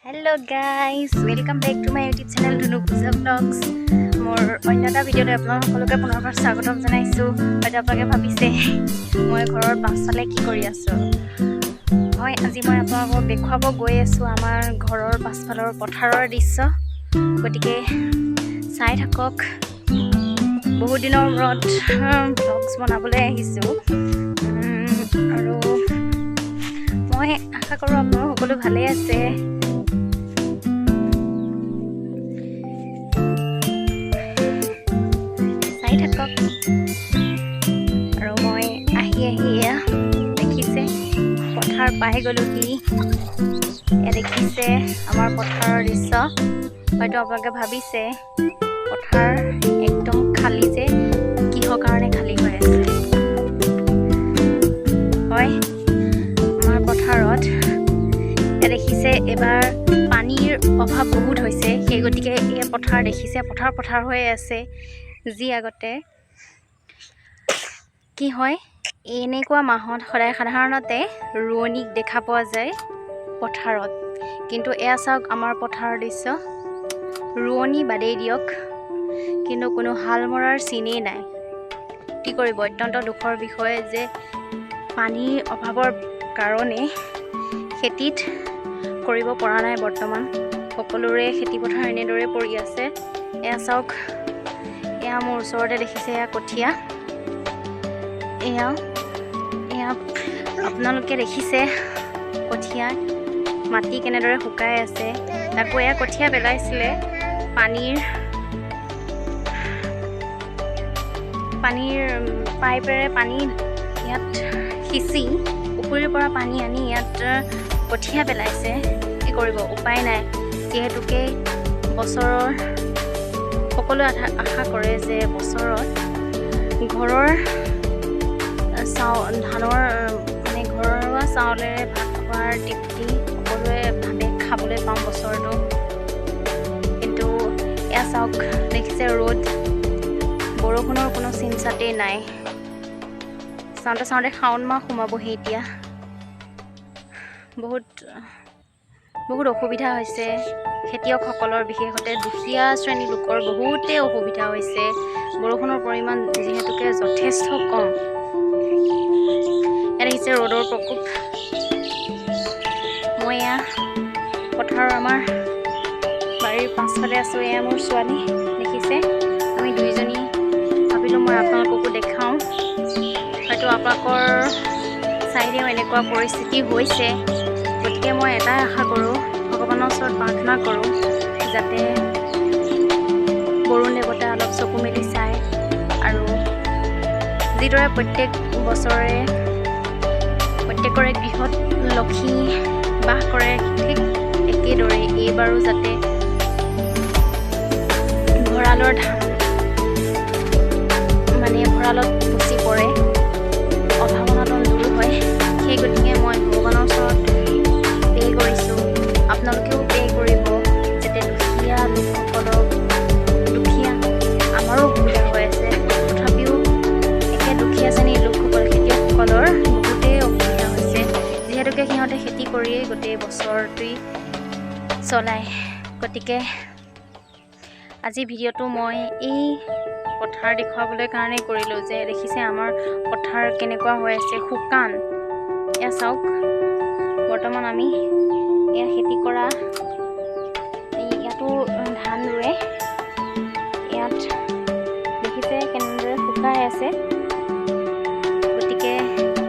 Hello guys, welcome back to my YouTube channel Dunukuza Vlogs. More অন্যটা ভিডিওতে আপোনালোক সকলোকে পুনৰবাৰ স্বাগতম জনাইছো। হয়তো আপোনালোকে ভাবিছে মই ঘৰৰ পাছফালে কি কৰি আছো। হয়, আজি মই আপোনালোকক দেখুৱাব গৈ আছো আমাৰ ঘৰৰ পাছফালৰ পথাৰৰ দৃশ্য। গতিকে চাই থাকক। বহুত দিনৰ মূৰত ভ্লগছ বনাবলৈ আহিছো। আৰু মই আশা কৰোঁ আপোনালোক সকলো ভালে আছে। আৰু মই আহি দেখিছে পথাৰ পাই গ'লোহি। দেখিছে আমাৰ পথাৰৰ দৃশ্য। হয়তো আপোনালোকে ভাবিছে পথাৰ একদম খালী যে কিহৰ কাৰণে খালী হৈ আছে। হয়, আমাৰ পথাৰত দেখিছে এবাৰ পানীৰ অভাৱ বহুত হৈছে। সেই গতিকে এই পথাৰ দেখিছে পথাৰ হৈ আছে। যি আগতে কি হয়, এনেকুৱা মাহত সদায় সাধাৰণতে ৰোৱনীক দেখা পোৱা যায় পথাৰত। কিন্তু এয়া চাওক আমাৰ পথাৰৰ দৃশ্য। ৰোৱনী বাদেই দিয়ক, কিন্তু কোনো হাল মৰাৰ চিনেই নাই। কি কৰিব, অত্যন্ত দুখৰ বিষয় যে পানীৰ অভাৱৰ কাৰণে খেতিত কৰিব পৰা নাই। বৰ্তমান সকলোৰে খেতি পথাৰ এনেদৰে পৰি আছে। এয়া চাওক, এয়া মোৰ ওচৰতে দেখিছে এয়া কঠীয়া। এয়া আপোনালোকে দেখিছে কঠীয়া মাটি কেনেদৰে শুকাই আছে। তাকো এয়া কঠীয়া পেলাইছিলে পানীৰ পাইপেৰে পানী ইয়াত সিঁচি পুখুৰীৰ পৰা পানী আনি ইয়াত কঠীয়া পেলাইছে। কি কৰিব, উপায় নাই। যিহেতুকে বছৰৰ সকলোৱে আশা কৰে যে বছৰত ঘৰৰ ধানৰ মানে ঘৰুৱা চাউলেৰে ভাত খোৱাৰ তৃপ্তি সকলোৱে ভাবে খাবলৈ পাওঁ বছৰটো। কিন্তু এয়া চাওক, দেখিছে ৰ'দ, বৰষুণৰ কোনো চিন-চাতেই নাই। চাওঁতে শাওণ মাহ সোমাবহি এতিয়া। বহুত অসুবিধা হৈছে খেতিয়কসকলৰ, বিশেষতে দুখীয়া শ্ৰেণীৰ লোকৰ বহুতেই অসুবিধা হৈছে। বৰষুণৰ পৰিমাণ যিহেতুকে যথেষ্ট কম। ইয়াত দেখিছে ৰ'দৰ প্ৰকোপ। মই এয়া পথাৰৰ আমাৰ বাৰীৰ পাছফালে আছোঁ। এয়া মোৰ ছোৱালী, দেখিছে। আমি দুইজনী ভাবিলোঁ মই আপোনালোককো দেখাওঁ। হয়তো আপোনালোকৰ চাইডেও এনেকুৱা পৰিস্থিতি হৈছে। গতিকে মই এটাই আশা কৰোঁ, ভগৱানৰ ওচৰত প্ৰাৰ্থনা কৰোঁ যাতে বৰুণ দেৱতাই অলপ চকু মেলি চায়। আৰু যিদৰে প্ৰত্যেক বছৰে প্ৰত্যেকৰে গৃহত লক্ষী বাস কৰে, ঠিক একেদৰে এইবাৰো যাতে ভঁৰালৰ ধান ভঁৰালত উপচি পৰে, অভাৱনাতন দূৰ হয়। সেই গতিকে মই ভগৱানৰ ওচৰত প্ৰে কৰিছোঁ। আপোনালোকেও প্ৰে কৰিব যাতে দুখীয়া লোকসকলক, আমাৰো অসুবিধা হৈ আছে, তথাপিও একে দুখীয়া শ্ৰেণীৰ লোকসকল, খেতিয়কসকলৰ বহুতেই অসুবিধা হৈছে। যিহেতুকে সিহঁতে খেতি কৰিয়েই গোটেই বছৰটোৱেই চলায়। গতিকে আজি ভিডিঅ'টো মই এই পথাৰ দেখুৱাবলৈ কাৰণেই কৰিলোঁ যে দেখিছে আমাৰ পথাৰ কেনেকুৱা হৈ আছে, শুকান। এয়া চাওক, বৰ্তমান আমি এয়া খেতি কৰা, ইয়াতো ধান ৰুৱে। ইয়াত দেখিছে কেনেদৰে শুকাই আছে। গতিকে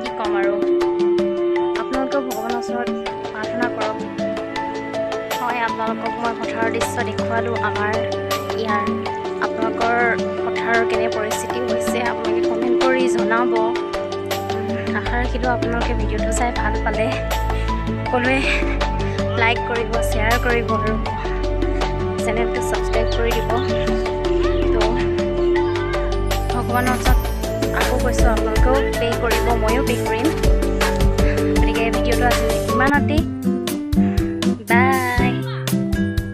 কি ক'ম আৰু, আপোনালোকেও ভগৱানৰ ওচৰত প্ৰাৰ্থনা কৰক। হয়, আপোনালোকক মই পথাৰৰ দৃশ্য দেখুৱালোঁ আমাৰ ইয়াৰ। আপোনালোকৰ পথাৰৰ কেনে পৰিস্থিতি হৈছে আপোনালোকে কমেণ্ট কৰি জনাব। আশা ৰাখিলোঁ আপোনালোকে ভিডিঅ'টো চাই ভাল পালে। সকলোৱে লাইক কৰিব, শ্বেয়াৰ কৰিব আৰু চেনেলটো ছাবস্ক্ৰাইব কৰি দিব। তো ভগৱানৰ ওচৰত আকৌ কৈছোঁ, আপোনালোকেও পে' কৰিব, ময়ো পে' কৰিম। গতিকে ভিডিঅ'টো আজি ইমানতেই।